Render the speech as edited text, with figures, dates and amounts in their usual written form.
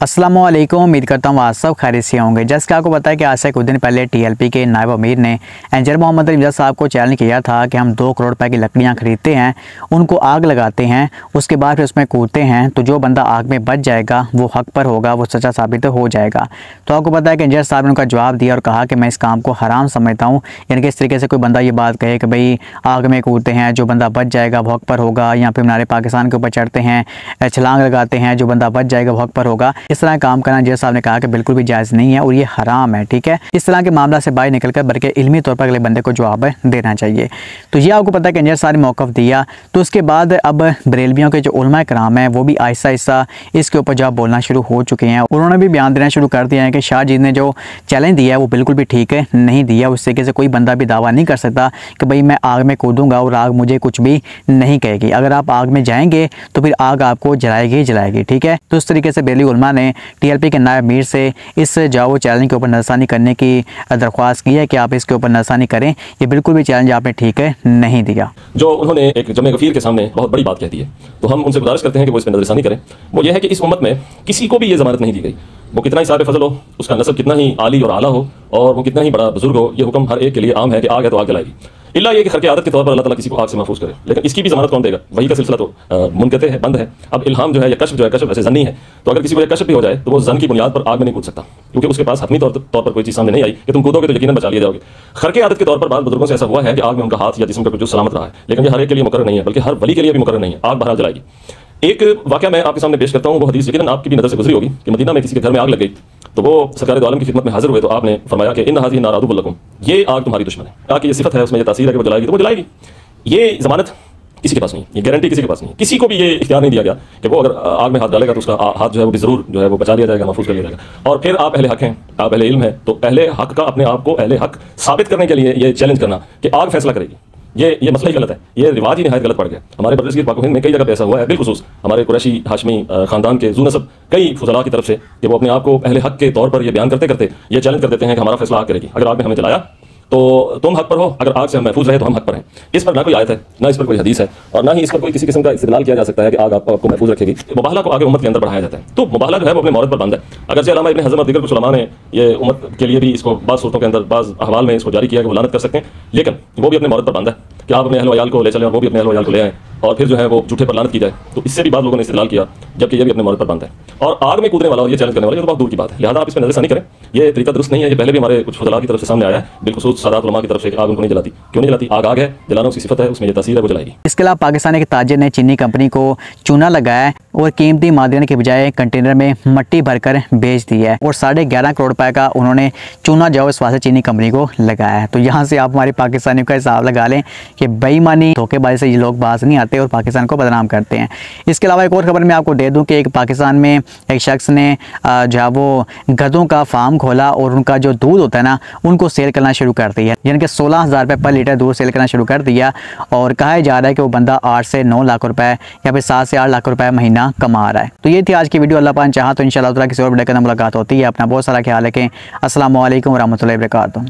अस्सलामुअलैकुम, उम्मीद करता हूँ आप सब खैरियत से होंगे। जैसे कि आपको पता है कि आज से कुछ दिन पहले टीएलपी के नायब अमीर ने इंजीनियर मोहम्मद रिमजा साहब को चैलेंज किया था कि हम 2 करोड़ रुपए की लकड़ियाँ खरीदते हैं, उनको आग लगाते हैं, उसके बाद फिर उसमें कूदते हैं, तो जो बंदा आग में बच जाएगा वो हक पर होगा, वो सच्चा साबित हो जाएगा। तो आपको पता है कि इंजीनियर साहब ने उनका जवाब दिया और कहा कि मैं इस काम को हराम समझता हूँ। यानी कि इस तरीके से कोई बंदा ये बात कहे कि भाई आग में कूदते हैं, जो बंदा बच जाएगा वो हक पर होगा, या फिर मीनार पाकिस्तान के ऊपर चढ़ते हैं, छलांग लगाते हैं, जो बंदा बच जाएगा वो हक पर होगा, इस तरह काम करना इंजीनियर साहब ने कहा कि बिल्कुल भी जायज़ नहीं है और ये हराम है। ठीक है, इस तरह के मामला से बाहर निकलकर बल्कि इल्मी तौर पर अगले बंदे को जवाब देना चाहिए। तो ये आपको पता है कि इंजीनियर साहब ने मौक़िफ़ दिया। तो उसके बाद अब बरेलवियों के जो उलमा कराम हैं वो भी आहिस्ता आहिस्ता इसके ऊपर जवाब बोलना शुरू हो चुके हैं। उन्होंने भी बयान देना शुरू कर दिया है कि शाहजीत ने जो चैलेंज दिया है वो बिल्कुल भी ठीक है नहीं दिया। उस तरीके से कोई बंदा भी दावा नहीं कर सकता कि भाई मैं आग में कूदूंगा और आग मुझे कुछ भी नहीं कहेगी। अगर आप आग में जाएंगे तो फिर आग आपको जलाएगी ही जलाएगी। ठीक है, तो इस तरीके से बरेलवी उलमा ने टीएलपी के नायब अमीर से इस जाओ चैलेंज के ऊपर नज़रसानी करने की दरख्वास्त की है कि आप इसके ऊपर नज़रसानी करें, ये बिल्कुल भी चैलेंज आपने ठीक है नहीं दिया। जो उन्होंने एक जमे गफीर के सामने बहुत बड़ी बात कह दी है, तो हम उनसे गुजारिश करते हैं कि वो इस पर नज़रसानी करें। वो ये है कि इस उम्मत में किसी को भी ये ज़मानत नहीं दी गई, वो कितना ही सारे फजल हो, उसका नसब कितना ही आली और आला हो, और वो कितना ही बड़ा बुजुर्ग हो, ये हुक्म हर एक के लिए आम है कि आग है तो आग जलाएगी। इल्ला ये कि खर के आदत के तौर पर अल्लाह ताला किसी को आग से महफूज करे, लेकिन इसकी भी ज़मानत कौन देगा? वही का सिलसिला तो मुनक़ते है, बंद है। अब इल्हाम जो है या कश्फ जो है, कश्फ वैसे ज़न्नी है, तो अगर किसी को कश्फ भी हो जाए तो वो ज़न की बुनियाद पर आग में नहीं कूद सकता, क्योंकि उसके पास हतमी तौर पर कोई चीज़ सामने नहीं आई कि तुम कूदोगे तो यकीनन बचा लिया जाओगे। खर के आदत के तौर पर बाद बुजुर्गों से ऐसा हुआ है कि आग में उनका हाथ या जिस्म का कुछ सलामत रहा है, लेकिन ये हर एक के लिए मुकर्रर नहीं है, बल्कि हर वली के लिए भी मुकर्रर नहीं है। आग बहरहाल जलाएगी। एक वाक़या मैं आपके सामने पेश करता हूँ। वो हदीस यकीनन आपकी भी नज़र से गुजरी होगी कि मदीना में किसी के घर में आग लग गई, तो वो सरकार दो आलम की खिदमत में हाजिर हुए, तो आपने फरमाया कि इन हाज़िही नार अदुव्वुन लकुम, ये आग तुम्हारी दुश्मन है। आग की ये सिफत है, उसमें ये तासीर है कि वो जलाएगी तो वो जलाएगी। ये ज़मानत किसी के पास नहीं, ये गारंटी किसी के पास नहीं, किसी को भी ये इख्तियार नहीं दिया गया कि वो अगर आग में हाथ डालेगा तो उसका हाथ जो है वो भी ज़रूर जो है वो बचा लिया जाएगा, महफूज कर लिया जाएगा। और फिर आप अहले हक हैं, आप अहले इल्म हैं, तो अहले हक का अपने आप को अहले हक साबित करने के लिए ये चैलेंज करना कि आग फैसला करेगी, ये मसला ही गलत है, ये रिवाज ही निहायत गलत पड़ गया। हमारे बरसगीर पाक हिंद में कई जगह पे ऐसा हुआ है, बिलखुसूस हमारे कुरैशी हाशमी खानदान के ज़ू नसब कई फुज़ला की तरफ से, कि वो अपने आप को अहले हक के तौर पर ये बयान करते करते ये चैलेंज कर देते हैं कि हमारा फैसला आग करेगी। अगर आग में हमें जलाया तो तुम हक पर हो, अगर आग से हम महफूज रहे तो हम हक पर हैं। इस पर ना कोई आयत है, ना इस पर कोई हदीस है, और ना ही इस पर कोई किसी किस्म का इस्तेमाल किया जा सकता है कि आग आपको महफूज रखेगी। मुबाहला को आगे उम्मत के अंदर बढ़ाया जाता है, तो मुबाहला जो है वो अपने मौरद पर बंद है। अगर अल्लामा इब्न हज़म और दीगर कुछ उलमा ने ये उम्मत के लिए भी इसको बाज़ सूरतों के अंदर बाज़ अहवाल में इसको जारी किया कि वो लानत कर सकते हैं, लेकिन वो भी अपने मौरद पर बंद है कि आप अपने अहल वयाल को ले चलें और वो भी अपने अहल वयाल को ले आएँ, और फिर जो है वो झूठे पर लानत की जाए। तो इससे भी बाद लोगों ने इस्तेमाल किया, जबकि ये भी अपने मौरद पर बंद है। और आग में कूदने वाला और ये चैलेंज करने वाला ये तो बहुत दूर की बात है, लिहाजा आप इस पर नज़रसानी करें। ये तरीका दुरुस्त नहीं है। ये पहले भी हमारे कुछ फुज़ला की तरफ से सामने आया है, बिलखुसूस सादात उलमा की तरफ से, आग उनको नहीं जलाती। क्यों नहीं जलाती? आग है, जलाना उसकी सिफत है, उसमें ये तासीर है, वो जलाएगी। इसके अलावा पाकिस्तान के ताजिर ने चीनी कंपनी को चूना लगाया और कीमती मादन के बजाय कंटेनर में मट्टी भरकर बेच दी है, और 11.5 करोड़ रुपए का उन्होंने चूना जो इस वास्ते चीनी कंपनी को लगाया है। तो यहाँ से आप हमारी पाकिस्तानियों का हिसाब लगा लें कि बेईमानी धोखेबाजी से ये लोग बाज नहीं आते और पाकिस्तान को बदनाम करते हैं। इसके अलावा एक और खबर मैं आपको दे दूँ कि एक पाकिस्तान में एक शख्स ने जो है वो गधों का फार्म खोला और उनका जो दूध होता है ना उनको सेल करना शुरू कर दिया, यानी कि 16,000 रुपये पर लीटर दूध सेल करना शुरू कर दिया, और कहा जा रहा है कि वो बंदा 8 से 9 लाख रुपए या फिर 7 से 8 लाख रुपए महीना कमा रहा है। तो ये थी आज की वीडियो। अल्लाह पाक चाहा तो इंशाअल्लाह ताला किसी और वीडियो के अंदर मुलाकात होती है। अपना बहुत सारा ख्याल रखें। अस्सलाम वालेकुम व रहमतुल्लाहि व बरकातहू।